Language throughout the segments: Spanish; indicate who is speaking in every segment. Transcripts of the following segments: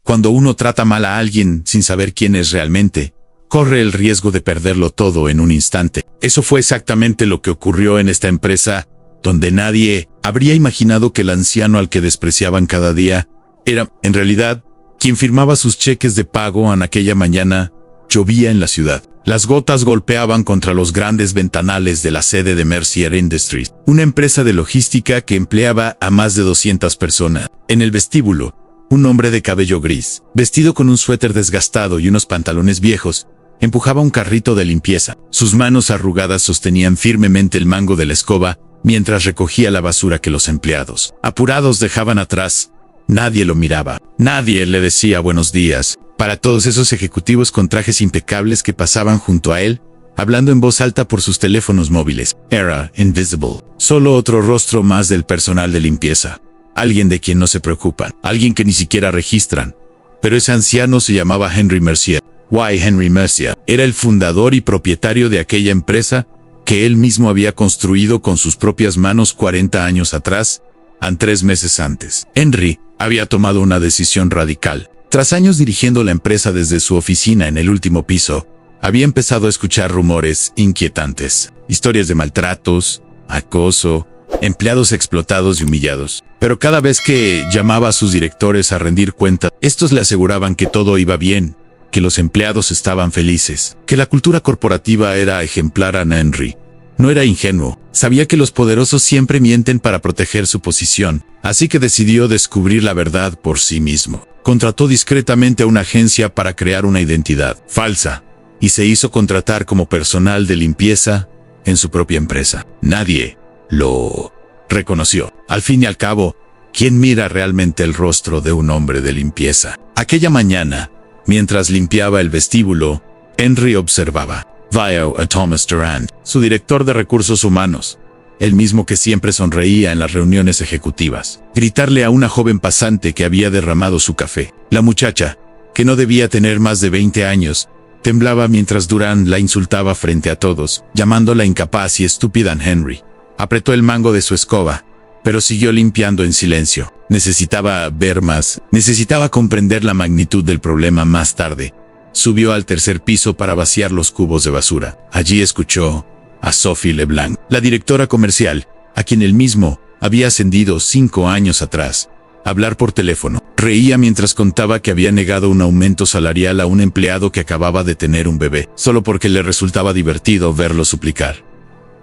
Speaker 1: Cuando uno trata mal a alguien sin saber quién es realmente, corre el riesgo de perderlo todo en un instante. Eso fue exactamente lo que ocurrió en esta empresa, donde nadie habría imaginado que el anciano al que despreciaban cada día era, en realidad, quien firmaba sus cheques de pago. En aquella mañana, llovía en la ciudad. Las gotas golpeaban contra los grandes ventanales de la sede de Mercier Industries, una empresa de logística que empleaba a más de 200 personas. En el vestíbulo, un hombre de cabello gris, vestido con un suéter desgastado y unos pantalones viejos, empujaba un carrito de limpieza. Sus manos arrugadas sostenían firmemente el mango de la escoba mientras recogía la basura que los empleados, apurados, dejaban atrás. Nadie lo miraba. Nadie le decía buenos días. Para todos esos ejecutivos con trajes impecables que pasaban junto a él, hablando en voz alta por sus teléfonos móviles, era invisible. Solo otro rostro más del personal de limpieza. Alguien de quien no se preocupan. Alguien que ni siquiera registran. Pero ese anciano se llamaba Henry Mercier. Henry Mercier era el fundador y propietario de aquella empresa que él mismo había construido con sus propias manos 40 años atrás, 3 meses antes. Henry había tomado una decisión radical. Tras años dirigiendo la empresa desde su oficina en el último piso, había empezado a escuchar rumores inquietantes, historias de maltratos, acoso, empleados explotados y humillados. Pero cada vez que llamaba a sus directores a rendir cuentas, estos le aseguraban que todo iba bien, que los empleados estaban felices, que la cultura corporativa era ejemplar. Henry no era ingenuo, sabía que los poderosos siempre mienten para proteger su posición, así que decidió descubrir la verdad por sí mismo. Contrató discretamente a una agencia para crear una identidad falsa y se hizo contratar como personal de limpieza en su propia empresa. Nadie lo reconoció. Al fin y al cabo, ¿quién mira realmente el rostro de un hombre de limpieza? Aquella mañana, mientras limpiaba el vestíbulo, Henry observaba a Thomas Durand, su director de recursos humanos, el mismo que siempre sonreía en las reuniones ejecutivas, gritarle a una joven pasante que había derramado su café. La muchacha, que no debía tener más de 20 años, temblaba mientras Durand la insultaba frente a todos, llamándola incapaz y estúpida. Henry apretó el mango de su escoba, pero siguió limpiando en silencio. Necesitaba ver más, necesitaba comprender la magnitud del problema. Más tarde, subió al tercer piso para vaciar los cubos de basura. Allí escuchó a Sophie LeBlanc, la directora comercial, a quien él mismo había ascendido 5 años atrás, hablar por teléfono. Reía mientras contaba que había negado un aumento salarial a un empleado que acababa de tener un bebé, solo porque le resultaba divertido verlo suplicar.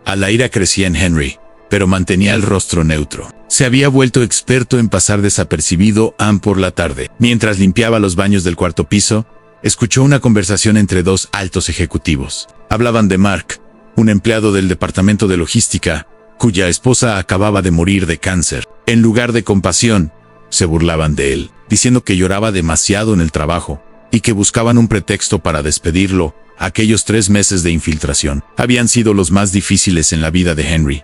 Speaker 1: La ira crecía en Henry, pero mantenía el rostro neutro. Se había vuelto experto en pasar desapercibido. Por la tarde, mientras limpiaba los baños del cuarto piso, escuchó una conversación entre 2 altos ejecutivos. Hablaban de Mark, un empleado del departamento de logística, cuya esposa acababa de morir de cáncer. En lugar de compasión, se burlaban de él, diciendo que lloraba demasiado en el trabajo y que buscaban un pretexto para despedirlo. Aquellos 3 meses de infiltración habían sido los más difíciles en la vida de Henry.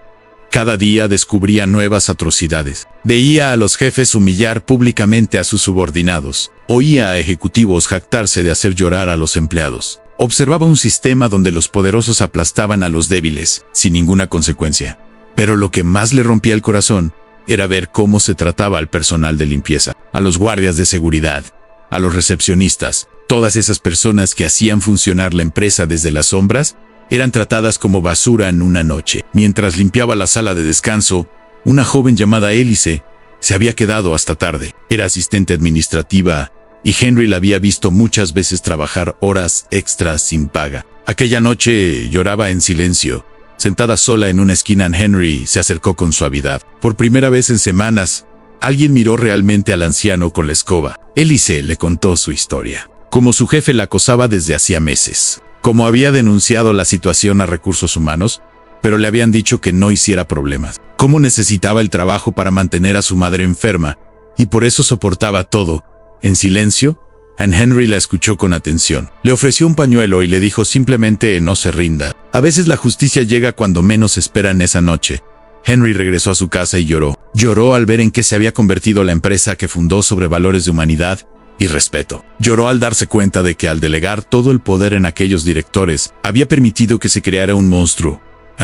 Speaker 1: Cada día descubría nuevas atrocidades. Veía a los jefes humillar públicamente a sus subordinados. Oía a ejecutivos jactarse de hacer llorar a los empleados. Observaba un sistema donde los poderosos aplastaban a los débiles, sin ninguna consecuencia. Pero lo que más le rompía el corazón era ver cómo se trataba al personal de limpieza, a los guardias de seguridad, a los recepcionistas. Todas esas personas que hacían funcionar la empresa desde las sombras eran tratadas como basura en una noche. Mientras limpiaba la sala de descanso, una joven llamada Elise se había quedado hasta tarde. Era asistente administrativa y Henry la había visto muchas veces trabajar horas extras sin paga. Aquella noche lloraba en silencio, sentada sola en una esquina. Henry se acercó con suavidad. Por primera vez en semanas, alguien miró realmente al anciano con la escoba. Elise le contó su historia. Cómo su jefe la acosaba desde hacía meses. Cómo había denunciado la situación a recursos humanos, pero le habían dicho que no hiciera problemas. Cómo necesitaba el trabajo para mantener a su madre enferma, y por eso soportaba todo, en silencio. Henry la escuchó con atención. Le ofreció un pañuelo y le dijo simplemente no se rinda. A veces la justicia llega cuando menos esperan. Esa noche, Henry regresó a su casa y lloró. Lloró al ver en qué se había convertido la empresa que fundó sobre valores de humanidad y respeto. Lloró al darse cuenta de que al delegar todo el poder en aquellos directores, había permitido que se creara un monstruo.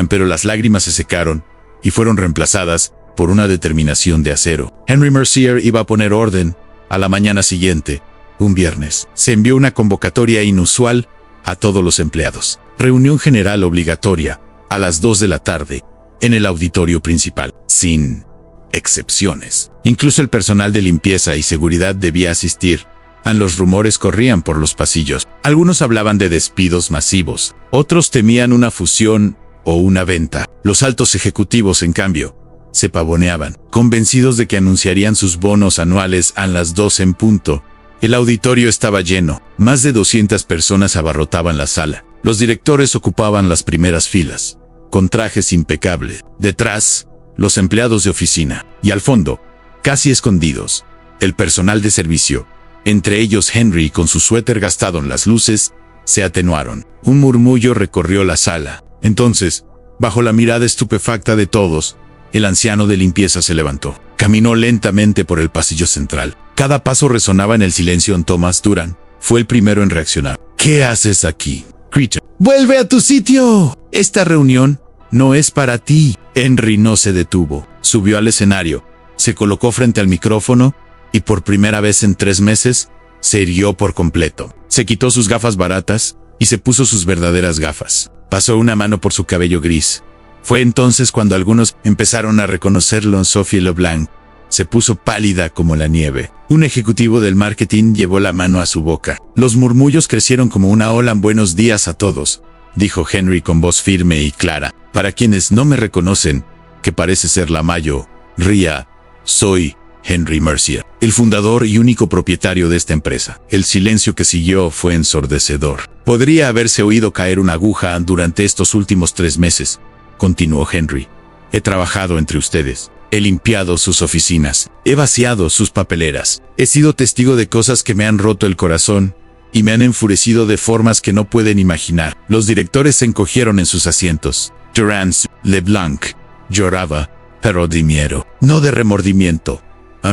Speaker 1: Pero las lágrimas se secaron y fueron reemplazadas por una determinación de acero. Henry Mercier iba a poner orden. A la mañana siguiente, un viernes, se envió una convocatoria inusual a todos los empleados. Reunión general obligatoria a las 2 de la tarde en el auditorio principal, sin excepciones. Incluso el personal de limpieza y seguridad debía asistir. Los rumores corrían por los pasillos. Algunos hablaban de despidos masivos, otros temían una fusión o una venta. Los altos ejecutivos, en cambio, se pavoneaban, convencidos de que anunciarían sus bonos anuales a las 2 en punto. El auditorio estaba lleno. Más de 200 personas abarrotaban la sala. Los directores ocupaban las primeras filas, con trajes impecables. Detrás, los empleados de oficina. Y al fondo, casi escondidos, el personal de servicio. Entre ellos Henry, con su suéter gastado en las luces, se atenuaron. Un murmullo recorrió la sala. Entonces, bajo la mirada estupefacta de todos, el anciano de limpieza se levantó. Caminó lentamente por el pasillo central. Cada paso resonaba en el silencio. Thomas Duran fue el primero en reaccionar. ¿Qué haces aquí, Creature? ¡Vuelve a tu sitio! Esta reunión no es para ti. Henry no se detuvo. Subió al escenario, se colocó frente al micrófono y por primera vez en 3 meses se irguió por completo. Se quitó sus gafas baratas y se puso sus verdaderas gafas. Pasó una mano por su cabello gris. Fue entonces cuando algunos empezaron a reconocerlo. Sophie LeBlanc se puso pálida como la nieve. Un ejecutivo del marketing llevó la mano a su boca. Los murmullos crecieron como una ola. Buenos días a todos, dijo Henry con voz firme y clara. Para quienes no me reconocen, que parece ser la mayo, ría, soy Henry Mercier, el fundador y único propietario de esta empresa. El silencio que siguió fue ensordecedor. Podría haberse oído caer una aguja durante estos últimos 3 meses, continuó Henry. He trabajado entre ustedes. He limpiado sus oficinas. He vaciado sus papeleras. He sido testigo de cosas que me han roto el corazón y me han enfurecido de formas que no pueden imaginar. Los directores se encogieron en sus asientos. Durant LeBlanc lloraba, pero de miedo, no de remordimiento.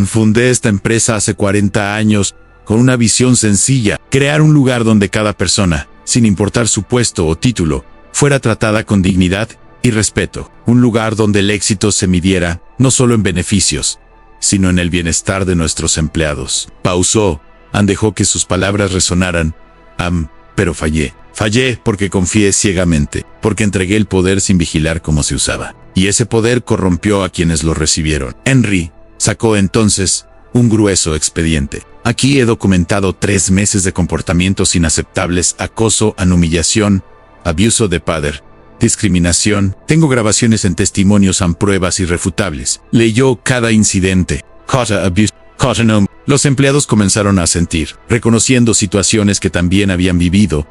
Speaker 1: Fundé esta empresa hace 40 años con una visión sencilla: crear un lugar donde cada persona, sin importar su puesto o título, fuera tratada con dignidad y respeto. Un lugar donde el éxito se midiera no solo en beneficios, sino en el bienestar de nuestros empleados. Pausó, dejó que sus palabras resonaran. Pero fallé. Fallé porque confié ciegamente, porque entregué el poder sin vigilar cómo se usaba. Y ese poder corrompió a quienes lo recibieron. Henry sacó entonces un grueso expediente. Aquí he documentado 3 meses de comportamientos inaceptables: acoso, humillación, abuso de poder, discriminación. Tengo grabaciones en testimonios, pruebas irrefutables. Leyó cada incidente. Los empleados comenzaron a sentir, reconociendo situaciones que también habían vivido.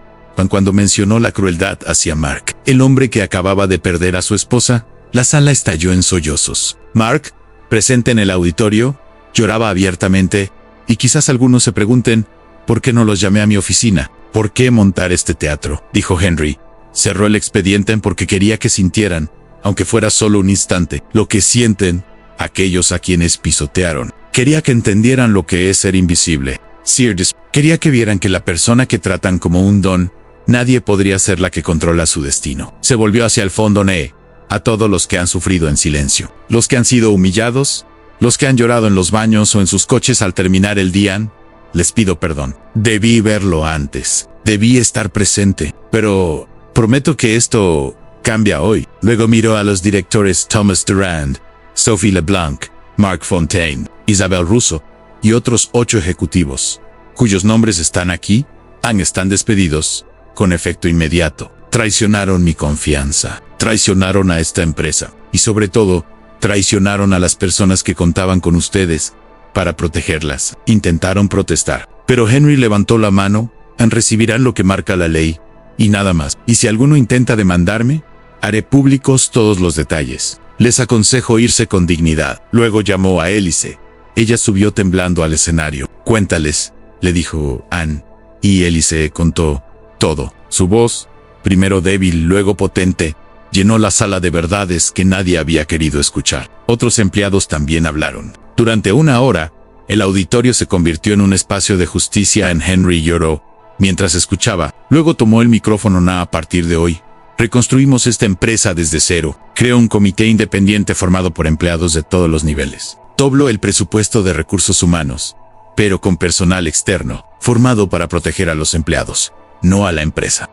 Speaker 1: Cuando mencionó la crueldad hacia Mark, el hombre que acababa de perder a su esposa, la sala estalló en sollozos. Mark, presente en el auditorio, lloraba abiertamente, y quizás algunos se pregunten, ¿por qué no los llamé a mi oficina? ¿Por qué montar este teatro?, dijo Henry. Cerró el expediente porque quería que sintieran, aunque fuera solo un instante, lo que sienten aquellos a quienes pisotearon. Quería que entendieran lo que es ser invisible. Sears quería que vieran que la persona que tratan como un don, nadie podría ser la que controla su destino. Se volvió hacia el fondo. A todos los que han sufrido en silencio, los que han sido humillados, los que han llorado en los baños o en sus coches al terminar el día, les pido perdón. Debí verlo antes. Debí estar presente. Pero prometo que esto cambia hoy. Luego miró a los directores Thomas Durand, Sophie LeBlanc, Mark Fontaine, Isabel Russo y otros 8 ejecutivos, cuyos nombres están aquí. Están despedidos con efecto inmediato. Traicionaron mi confianza. Traicionaron a esta empresa. Y sobre todo, traicionaron a las personas que contaban con ustedes para protegerlas. Intentaron protestar, pero Henry levantó la mano. Recibirán lo que marca la ley, y nada más. Y si alguno intenta demandarme, haré públicos todos los detalles. Les aconsejo irse con dignidad. Luego llamó a Élise. Ella subió temblando al escenario. Cuéntales, le dijo Anne. Y Élise contó todo. Su voz, primero débil, luego potente, llenó la sala de verdades que nadie había querido escuchar. Otros empleados también hablaron. Durante 1 hora, el auditorio se convirtió en un espacio de justicia. Henry lloró mientras escuchaba. Luego tomó el micrófono. A partir de hoy, reconstruimos esta empresa desde cero. Creó un comité independiente formado por empleados de todos los niveles. Dobló el presupuesto de recursos humanos, pero con personal externo. formado para proteger a los empleados, no a la empresa.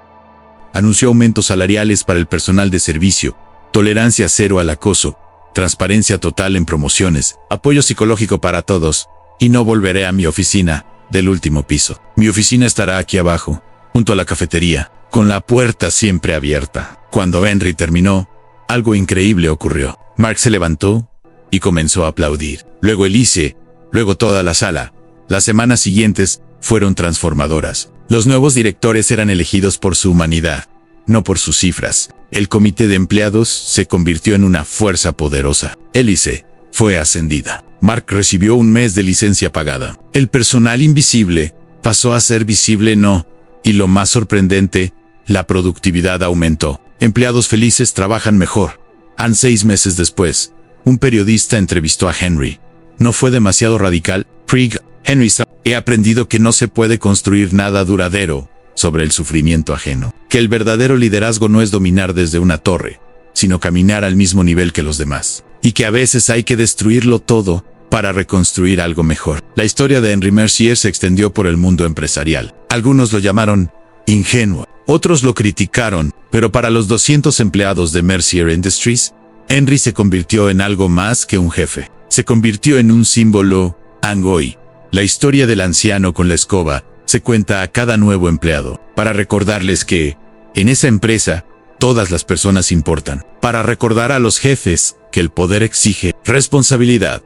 Speaker 1: Anunció aumentos salariales para el personal de servicio, tolerancia cero al acoso, transparencia total en promociones, apoyo psicológico para todos, y no volveré a mi oficina del último piso. Mi oficina estará aquí abajo, junto a la cafetería, con la puerta siempre abierta. Cuando Henry terminó, algo increíble ocurrió. Mark se levantó y comenzó a aplaudir. Luego Elise, luego toda la sala. Las semanas siguientes fueron transformadoras. Los nuevos directores eran elegidos por su humanidad, no por sus cifras. El comité de empleados se convirtió en una fuerza poderosa. Elise fue ascendida. Mark recibió un mes de licencia pagada. El personal invisible pasó a ser visible, y lo más sorprendente, la productividad aumentó. Empleados felices trabajan mejor. 6 meses después, un periodista entrevistó a Henry. ¿No fue demasiado radical? Henry, he aprendido que no se puede construir nada duradero sobre el sufrimiento ajeno. Que el verdadero liderazgo no es dominar desde una torre, sino caminar al mismo nivel que los demás. Y que a veces hay que destruirlo todo para reconstruir algo mejor. La historia de Henry Mercier se extendió por el mundo empresarial. Algunos lo llamaron ingenuo, otros lo criticaron, pero para los 200 empleados de Mercier Industries, Henry se convirtió en algo más que un jefe. Se convirtió en un símbolo. Hoy, la historia del anciano con la escoba se cuenta a cada nuevo empleado, para recordarles que, en esa empresa, todas las personas importan. Para recordar a los jefes que el poder exige responsabilidad.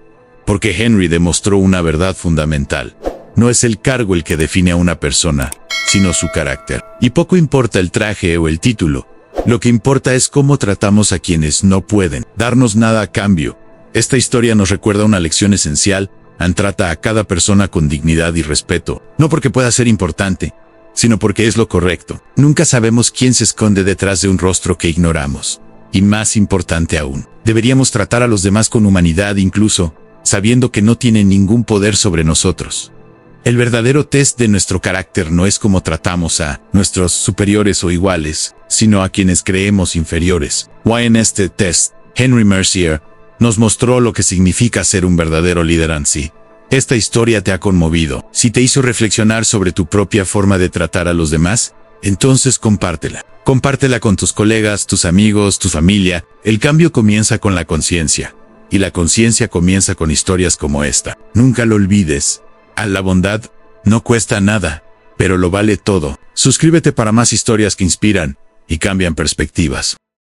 Speaker 1: Porque Henry demostró una verdad fundamental. No es el cargo el que define a una persona, sino su carácter. Y poco importa el traje o el título. Lo que importa es cómo tratamos a quienes no pueden darnos nada a cambio. Esta historia nos recuerda una lección esencial. Trata a cada persona con dignidad y respeto, no porque pueda ser importante, sino porque es lo correcto. Nunca sabemos quién se esconde detrás de un rostro que ignoramos. Y más importante aún, deberíamos tratar a los demás con humanidad, incluso sabiendo que no tienen ningún poder sobre nosotros. El verdadero test de nuestro carácter no es cómo tratamos a nuestros superiores o iguales, sino a quienes creemos inferiores. En este test, Henry Mercier nos mostró lo que significa ser un verdadero líder en sí. Esta historia te ha conmovido. Si te hizo reflexionar sobre tu propia forma de tratar a los demás, entonces compártela. Compártela con tus colegas, tus amigos, tu familia. El cambio comienza con la conciencia. Y la conciencia comienza con historias como esta. Nunca lo olvides. La bondad no cuesta nada, pero lo vale todo. Suscríbete para más historias que inspiran y cambian perspectivas.